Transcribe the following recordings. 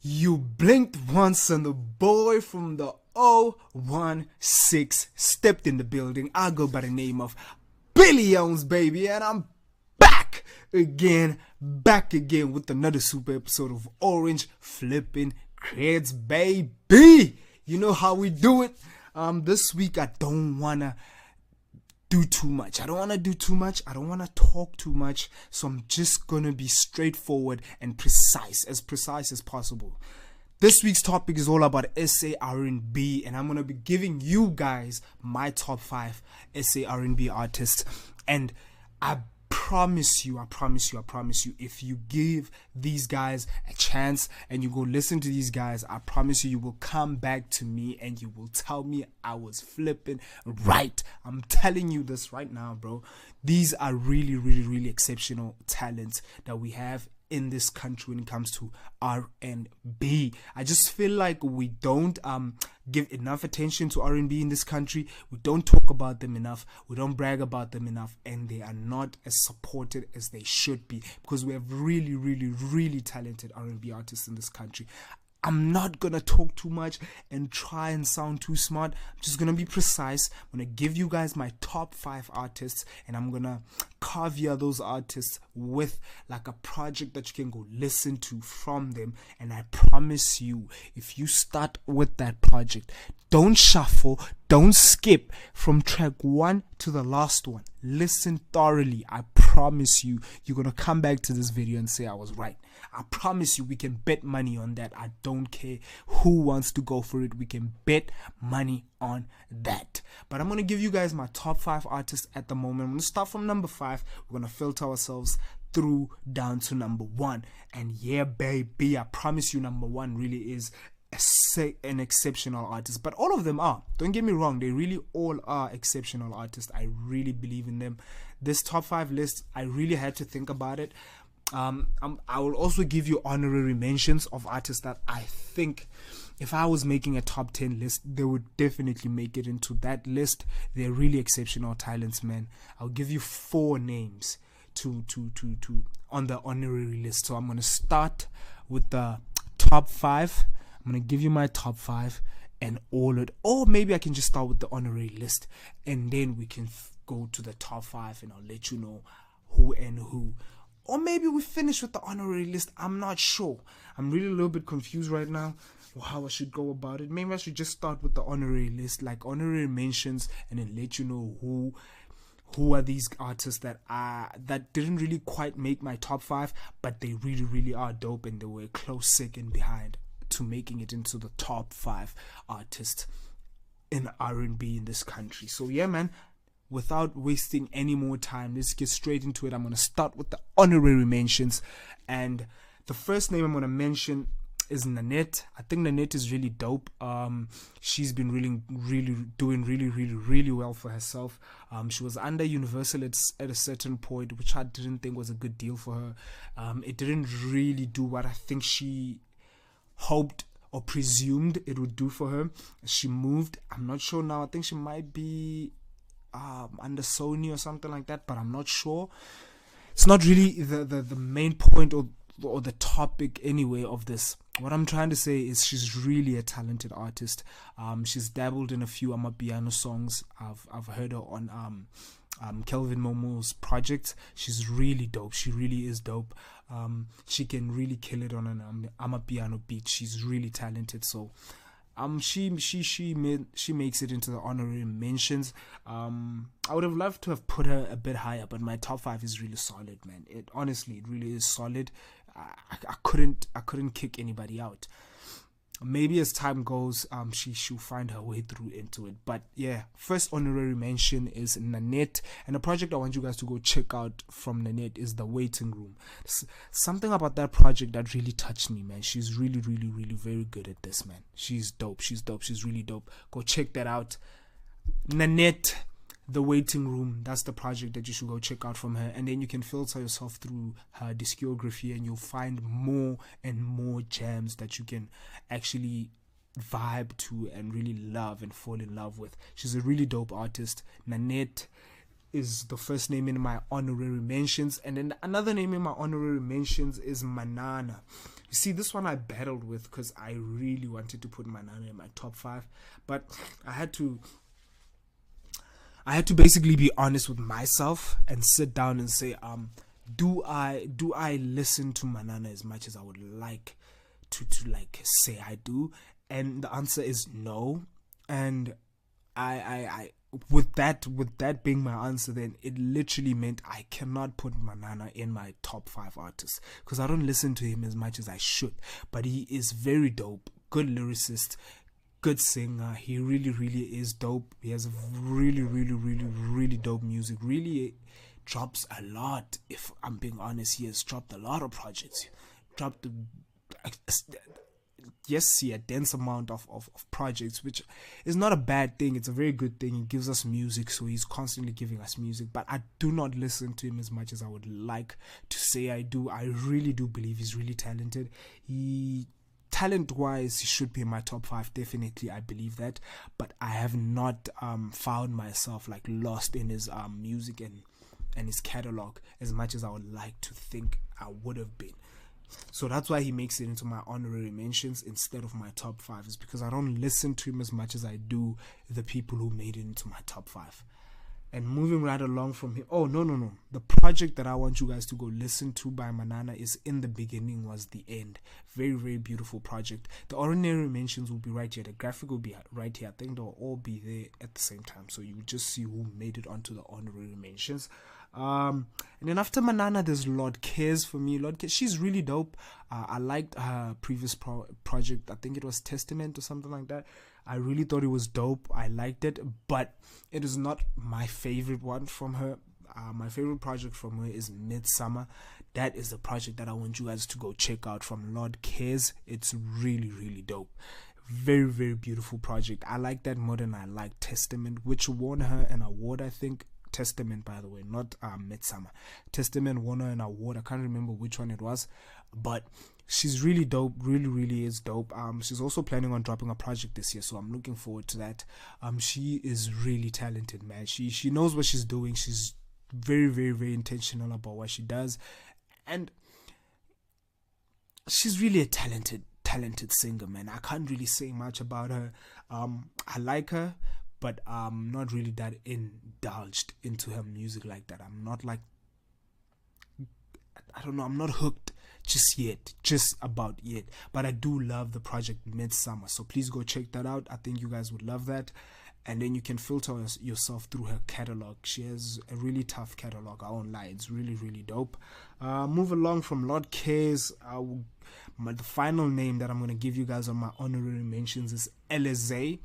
You blinked once and the boy from the 016 stepped in the building. I go by the name of Billy Owns, baby, and I'm back again with another super episode of Orange Flipping Creds, baby. You know how we do it. This week I don't wanna do too much. I don't want to talk too much. So I'm just going to be straightforward and precise as possible. This week's topic is all about SA RnB, and I'm going to be giving you guys my top 5 SA RnB artists. And I promise you, if you give these guys a chance and you go listen to these guys, I promise you will come back to me and you will tell me I was flipping right. I'm telling you this right now, bro. These are really exceptional talents that we have in this country when it comes to R&B. I just feel like we don't give enough attention to R&B in this country. We don't talk about them enough. We don't brag about them enough, and they are not as supported as they should be because we have really talented R&B artists in this country. I'm not gonna talk too much and try and sound too smart. I'm just gonna be precise. I'm gonna give you guys my top 5 artists, and I'm gonna caveat those artists with like a project that you can go listen to from them. And I promise you, if you start with that project, don't shuffle, don't skip from track 1 to the last one. Listen thoroughly. I promise you, you're gonna come back to this video and say I was right. I promise you, we can bet money on that. I don't care who wants to go for it. We can bet money on that. But I'm going to give you guys my top 5 artists at the moment. I'm going to start from number 5. We're going to filter ourselves through down to number 1. And yeah, baby, I promise you number 1 really is an exceptional artist. But all of them are. Don't get me wrong. They really all are exceptional artists. I really believe in them. This top 5 list, I really had to think about it. I will also give you honorary mentions of artists that I think if I was making a top 10 list, they would definitely make it into that list. They're really exceptional talents, man. I'll give you 4 names to on the honorary list. So I'm going to start with the top 5. I'm going to give you my top 5 and all it, or maybe I can just start with the honorary list and then we can go to the top 5 and I'll let you know who and who. Or maybe we finish with the honorary list. I'm not sure. I'm really a little bit confused right now how I should go about it. Maybe I should just start with the honorary list, like honorary mentions, and then let you know who are these artists that didn't really quite make my top 5, but they really are dope, and they were a close second behind to making it into the top 5 artists in R&B in this country. So yeah, man. Without wasting any more time, let's get straight into it. I'm going to start with the honorary mentions. And the first name I'm going to mention is Nanette. I think Nanette is really dope. She's been really doing really well for herself. She was under Universal at a certain point, which I didn't think was a good deal for her. It didn't really do what I think she hoped or presumed it would do for her. She moved. I'm not sure now. I think she might be under Sony or something like that, but I'm not sure. It's not really the main point or the topic anyway of this. What I'm trying to say is she's really a talented artist. She's dabbled in a few Amapiano songs. I've heard her on Kelvin Momo's project. She's really dope. She really is dope. She can really kill it on an Amapiano beat. She's really talented. So she makes it into the honorary mentions. I would have loved to have put her a bit higher, but my top 5 is really solid, man. It really is solid. I couldn't kick anybody out. Maybe as time goes, she'll find her way through into it. But yeah, first honorary mention is Nanette, and the project I want you guys to go check out from Nanette is The Waiting Room. Something about that project that really touched me, man. She's really very good at this, man. She's dope. She's really dope. Go check that out. Nanette, The Waiting Room, that's the project that you should go check out from her, and then you can filter yourself through her discography and you'll find more and more jams that you can actually vibe to and really love and fall in love with. She's a really dope artist. Nanette is the first name in my honorary mentions, and then another name in my honorary mentions is Manana. You see, this one I battled with because I really wanted to put Manana in my top 5, but I had to basically be honest with myself and sit down and say, do I listen to Manana as much as I would like to like say I do? And the answer is no. And I with that being my answer, then it literally meant I cannot put Manana in my top 5 artists because I don't listen to him as much as I should. But he is very dope, good lyricist, good singer. He really is dope. He has really dope music. Really drops a lot. If I'm being honest, he has dropped a lot of projects. Dropped a dense amount of projects, which is not a bad thing. It's a very good thing. He gives us music, so he's constantly giving us music, but I do not listen to him as much as I would like to say I do. I really do believe he's really talented. Talent wise, he should be in my top 5, definitely. I believe that, but I have not found myself like lost in his music and his catalog as much as I would like to think I would have been. So that's why he makes it into my honorary mentions instead of my top 5, is because I don't listen to him as much as I do the people who made it into my top 5. And moving right along from here, no, the project that I want you guys to go listen to by Manana is In the Beginning Was the End. Very beautiful project. The honorary mentions will be right here, the graphic will be right here. I think they'll all be there at the same time, so you just see who made it onto the honorary mentions. And then after Manana, there's Lord Cares for me. Lord Cares, she's really dope. I liked her previous project. I think it was Testament or something like that. I really thought it was dope. I liked it, but it is not my favorite one from her. My favorite project from her is Midsummer. That is the project that I want you guys to go check out from Lord Cares. It's really dope. Very beautiful project. I like that more than I like Testament, which won her an award, I think. Testament, by the way, not Midsummer. Testament won her an award. I can't remember which one it was, but she's really dope. Really is dope. She's also planning on dropping a project this year, so I'm looking forward to that. She is really talented, man. She knows what she's doing. She's very intentional about what she does, and she's really a talented singer, man. I can't really say much about her. I like her, but I'm not really that indulged into her music like that. I'm not like, I don't know, I'm not hooked just about yet. But I do love the project Midsummer, so please go check that out. I think you guys would love that. And then you can filter yourself through her catalog. She has a really tough catalog, I won't lie. It's really dope. Move along from Lord Cares. The final name that I'm going to give you guys on my honorary mentions is LSA.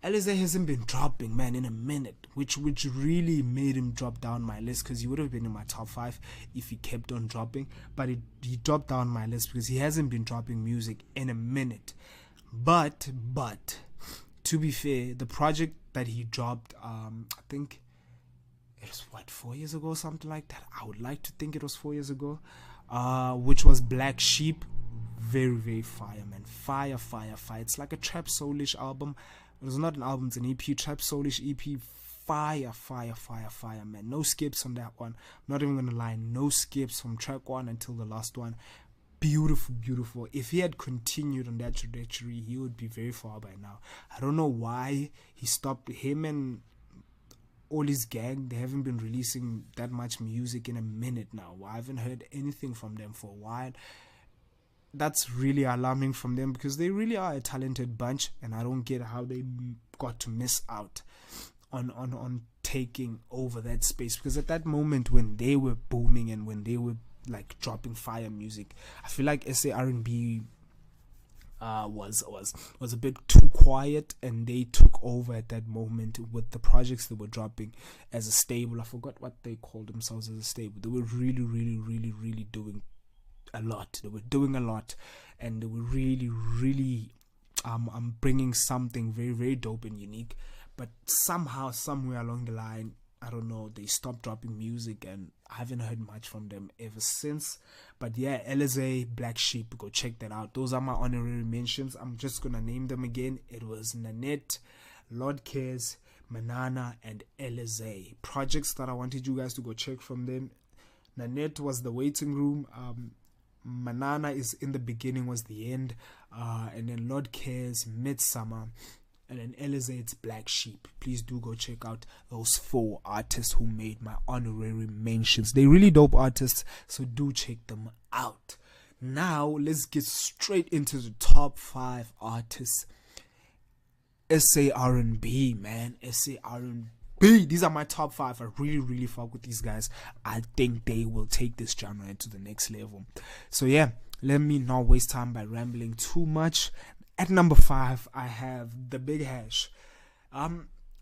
LSA hasn't been dropping, man, in a minute, which really made him drop down my list, because he would have been in my top 5 if he kept on dropping, but he dropped down my list because he hasn't been dropping music in a minute. But to be fair, the project that he dropped, I think it was 4 years ago, something like that. I would like to think it was 4 years ago, which was Black Sheep. Very fire, man. Fire. It's like a trap soulish album. It was not an album, it's an EP, trap soulish EP. Fire, man. No skips on that one. I'm not even gonna lie, no skips from track 1 until the last one. Beautiful. If he had continued on that trajectory, he would be very far by now. I don't know why he stopped. Him and all his gang, they haven't been releasing that much music in a minute now. I haven't heard anything from them for a while. That's really alarming from them, because they really are a talented bunch, and I don't get how they got to miss out on taking over that space. Because at that moment when they were booming and when they were like dropping fire music, I feel like SA RnB was a bit too quiet, and they took over at that moment with the projects they were dropping as a stable. I forgot what they called themselves as a stable. They were really doing a lot. They were doing a lot, and they were really bringing something very dope and unique. But somehow, somewhere along the line, I don't know, they stopped dropping music, and I haven't heard much from them ever since. But yeah, LSA, Black Sheep, go check that out. Those are my honorary mentions. I'm just gonna name them again. It was Nanette, Lord Cares, Manana, and LSA. Projects that I wanted you guys to go check from them. Nanette was The Waiting Room. Manana is In the Beginning Was the End, and then Lord Cares, Midsummer, and then Elizabeth, it's Black Sheep. Please do go check out those 4 artists who made my honorary mentions. They're really dope artists, so do check them out. Now let's get straight into the top 5 artists. SA RnB, man. SA RnB. These are my top 5. I really fuck with these guys. I think they will take this genre into the next level. So yeah, let me not waste time by rambling too much. At number 5, I have The Big Hash.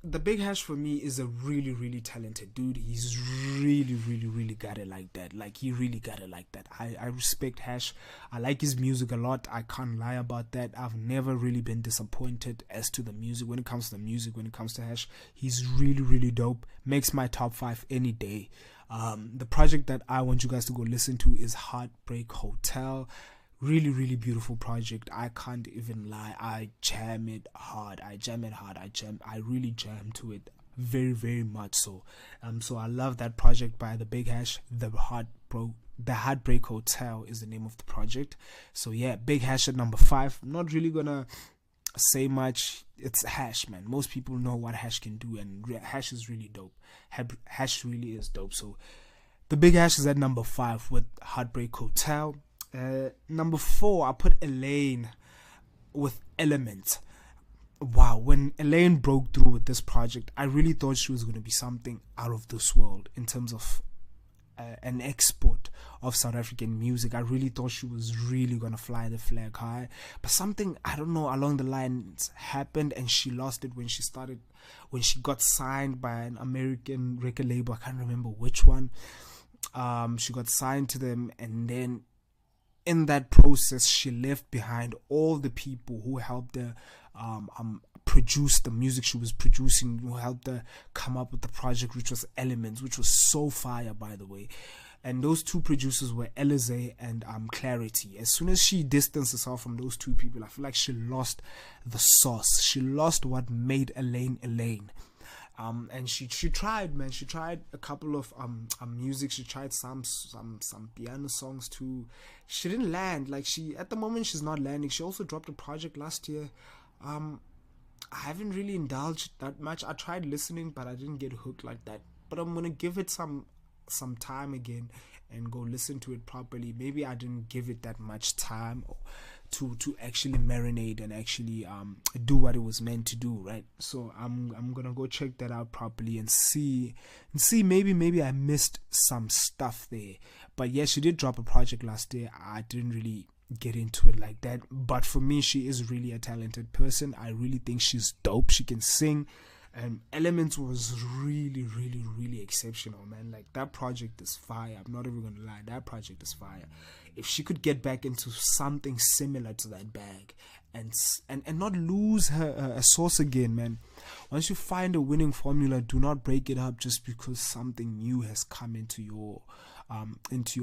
The Big Hash for me is a really talented dude. He's really got it like that. Like, he really got it like that. I respect Hash. I like his music a lot. I can't lie about that. I've never really been disappointed as to the music. When it comes to the music, when it comes to Hash, he's really dope. Makes my top 5 any day. The project that I want you guys to go listen to is Heartbreak Hotel. Really beautiful project. I can't even lie. I jam it hard. I really jam to it very much so. So I love that project by The Big Hash. The Heartbreak Hotel is the name of the project. So yeah, Big Hash at number 5. I'm not really gonna say much. It's Hash, man. Most people know what Hash can do, and Hash is really dope. Hash really is dope. So The Big Hash is at number 5 with Heartbreak Hotel. Number 4, I put Elaine with Element. Wow, when Elaine broke through with this project, I really thought she was going to be something out of this world in terms of an export of South African music. I really thought she was really going to fly the flag high, but something, I don't know, along the lines happened, and she lost it when she got signed by an American record label. I can't remember which one. She got signed to them, and then in that process, she left behind all the people who helped her produce the music she was producing, who helped her come up with the project, which was Elements, which was so fire, by the way. And those 2 producers were Elize and Clarity. As soon as she distanced herself from those 2 people, I feel like she lost the sauce. She lost what made Elaine. And she tried, man. She tried a couple of music. She tried some piano songs too. She didn't land. Like, at the moment she's not landing. She also dropped a project last year. I haven't really indulged that much. I tried listening, but I didn't get hooked like that. But I'm gonna give it some time again and go listen to it properly. Maybe I didn't give it that much time to actually marinate and actually do what it was meant to do, right? So I'm gonna go check that out properly and see maybe I missed some stuff there. But yeah, she did drop a project last year. I didn't really get into it like that, but for me, she is really a talented person. I really think she's dope. She can sing, and Elements was really exceptional, man. Like, that project is fire. I'm not even gonna lie, that project is fire. If she could get back into something similar to that bag and not lose her source again, man. Once you find a winning formula, do not break it up just because something new has come into your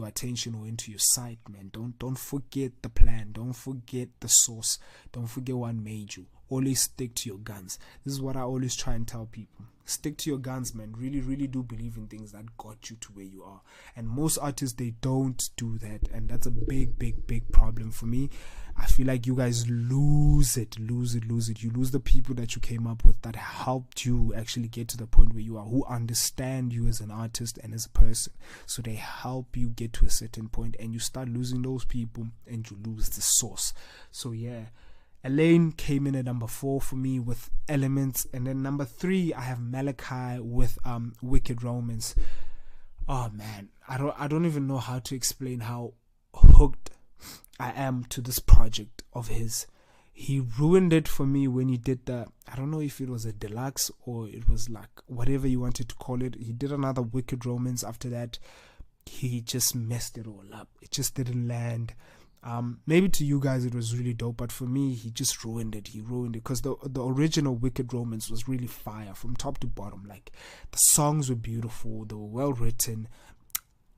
attention or into your sight, man. Don't forget the plan. Don't forget the source. Don't forget what made you. Always stick to your guns. This is what I always try and tell people. Stick to your guns, man. Really do believe in things that got you to where you are. And most artists, they don't do that, and that's a big problem for me. I feel like you guys lose it. You lose the people that you came up with that helped you actually get to the point where you are, who understand you as an artist and as a person. So they help you get to a certain point, and you start losing those people and you lose the source. So yeah, Elaine came in at number 4 for me with Elements, and then number 3 I have Malachi with Wicked Romance. Oh man, I don't even know how to explain how hooked I am to this project of his. He ruined it for me when he did the, I don't know if it was a deluxe or it was like whatever you wanted to call it. He did another Wicked Romance after that. He just messed it all up. It just didn't land. Maybe to you guys it was really dope, but for me, he just ruined it. He ruined it because the original Wicked Romance was really fire from top to bottom. Like, the songs were beautiful, they were well written.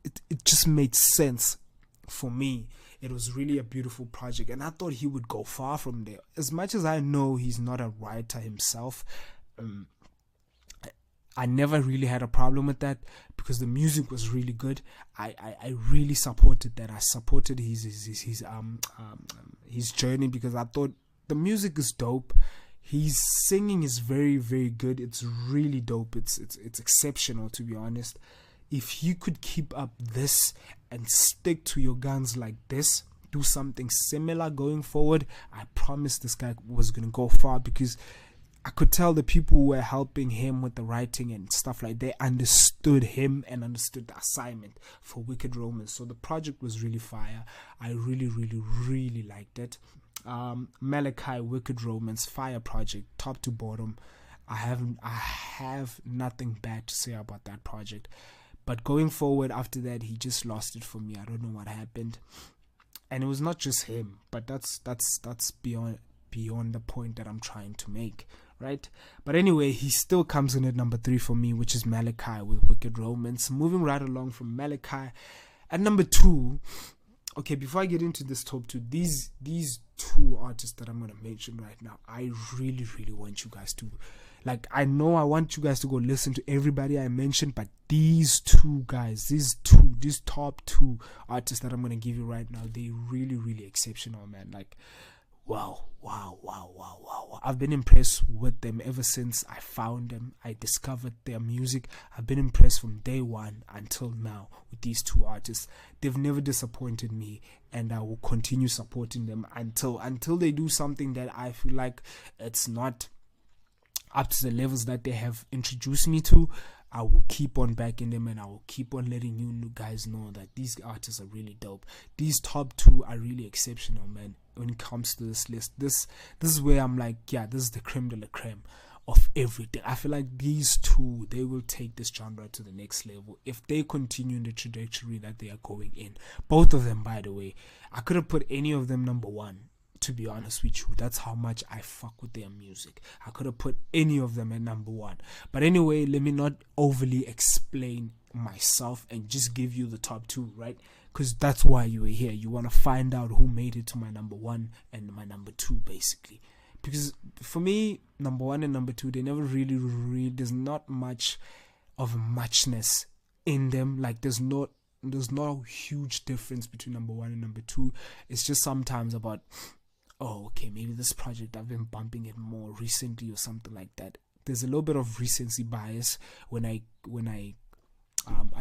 It just made sense for me. It was really a beautiful project, and I thought he would go far from there. As much as I know he's not a writer himself, I never really had a problem with that because the music was really good. I really supported that. I supported his journey because I thought the music is dope. His singing is very, very good. It's really dope. It's exceptional, to be honest. If you could keep up this and stick to your guns like this, do something similar going forward, I promise this guy was going to go far, because I could tell the people who were helping him with the writing and stuff like, they understood him and understood the assignment for Wicked Romance. So the project was really fire. I really, really, really liked it. Malachi, Wicked Romance, fire project, top to bottom. I have nothing bad to say about that project. But going forward after that, he just lost it for me. I don't know what happened. And it was not just him, but that's beyond the point that I'm trying to make, right? But anyway, he still comes in at number 3 for me, which is Malachi with Wicked Romance. Moving right along from Malachi, at number 2. Okay, before I get into this top 2, these 2 artists that I'm going to mention right now, I really, really want you guys to, like, I know I want you guys to go listen to everybody I mentioned, but these 2 guys, these top 2 artists that I'm going to give you right now, they really, really exceptional, man. Like, wow. I've been impressed with them ever since I found them. I discovered their music. I've been impressed from day one until now with these 2 artists. They've never disappointed me, and I will continue supporting them until they do something that I feel like it's not up to the levels that they have introduced me to. I will keep on backing them, and I will keep on letting you guys know that these artists are really dope. These top 2 are really exceptional, man. When it comes to this list, this is where I'm like, yeah, this is the creme de la creme of everything. I feel like these 2, they will take this genre to the next level if they continue in the trajectory that they are going in. Both of them, by the way. I could have put any of them number 1, to be honest with you. That's how much I fuck with their music. I could have put any of them at number 1. But anyway, let me not overly explain myself and just give you the top 2, right? Because that's why you were here. You want to find out who made it to my number 1 and my number 2, basically. Because for me, number 1 and number 2, they never really, there's not much of muchness in them. Like, there's no huge difference between number 1 and number 2. It's just sometimes about, oh, okay, maybe this project I've been bumping it more recently or something like that. There's a little bit of recency bias when I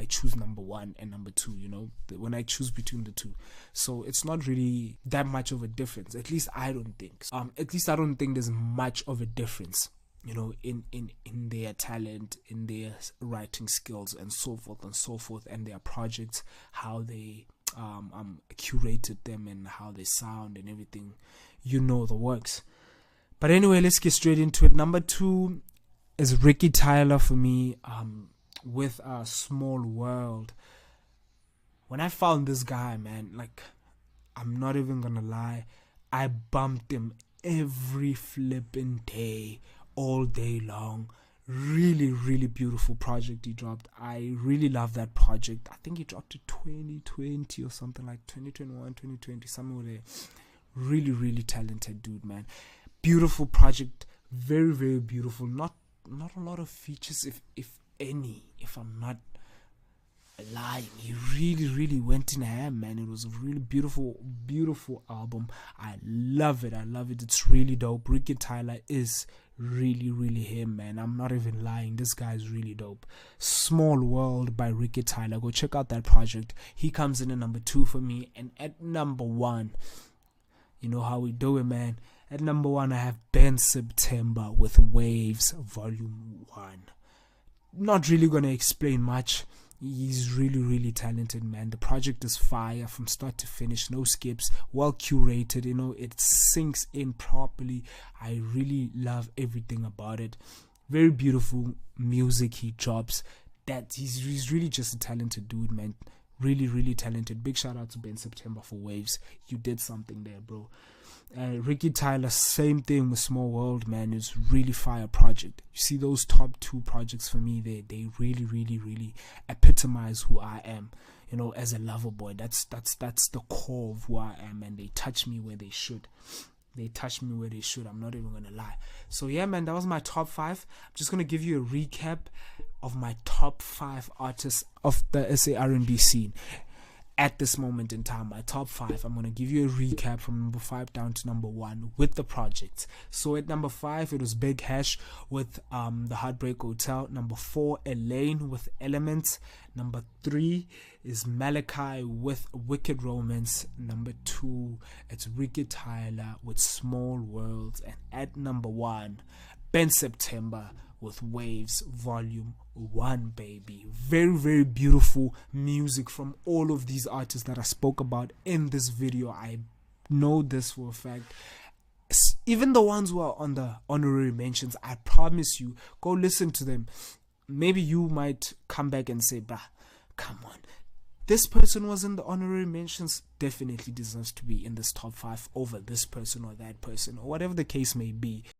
choose number 1 and number 2, you know, when I choose between the 2. So it's not really that much of a difference. At least I don't think. At least I don't think there's much of a difference, you know, in their talent, in their writing skills, and so forth, and their projects, how they curated them and how they sound and everything, you know, the works. But anyway, let's get straight into it. Number 2 is Ricky Tyler for me, with a Small World. When I found this guy, man, like, I'm not even gonna lie, I bumped him every flipping day, all day long. Really, really beautiful project he dropped. I really love that project. I think he dropped it 2020 or something, like 2021, 2020, somewhere there. Really, really talented dude, man. Beautiful project. Very, very beautiful. Not a lot of features, if any, if I'm not lying. He really, really went in ham, man. It was a really beautiful album. I love it. It's really dope. Ricky Tyler is really, really him, man. I'm not even lying. This guy is really dope. Small World by Ricky Tyler. Go check out that project. He comes in at number 2 for me. And at number 1, you know how we do it, man. At number 1, I have Ben September with Waves Volume 1. Not really going to explain much. He's really, really talented, man. The project is fire from start to finish. No skips. Well curated, you know. It sinks in properly. I really love everything about it. Very beautiful music he drops. That he's really just a talented dude, man. Really, really talented. Big shout out to Ben September for Waves. You did something there, bro. Ricky Tyler, same thing with Small World, man. It's really fire project. You see those top 2 projects for me, they really, really, really epitomize who I am, you know, as a lover boy. That's the core of who I am, and they touch me where they should. I'm not even gonna lie. So yeah, man, that was my top 5. I'm just gonna give you a recap of my top 5 artists of the SA RnB scene at this moment in time. My top 5, I'm going to give you a recap from number 5 down to number 1 with the projects. So at number 5 it was Big Hash with The Heartbreak Hotel. Number 4, Elaine with Elements. Number 3 is Malachi with Wicked Romance. Number 2, it's Ricky Tyler with Small Worlds. And at number 1, Ben September with Waves Volume 1, baby. Very, very beautiful music from all of these artists that I spoke about in this video. I know this for a fact. Even the ones who are on the honorary mentions, I promise you, go listen to them. Maybe you might come back and say, bah, come on, this person was in the honorary mentions, definitely deserves to be in this top 5 over this person or that person, or whatever the case may be.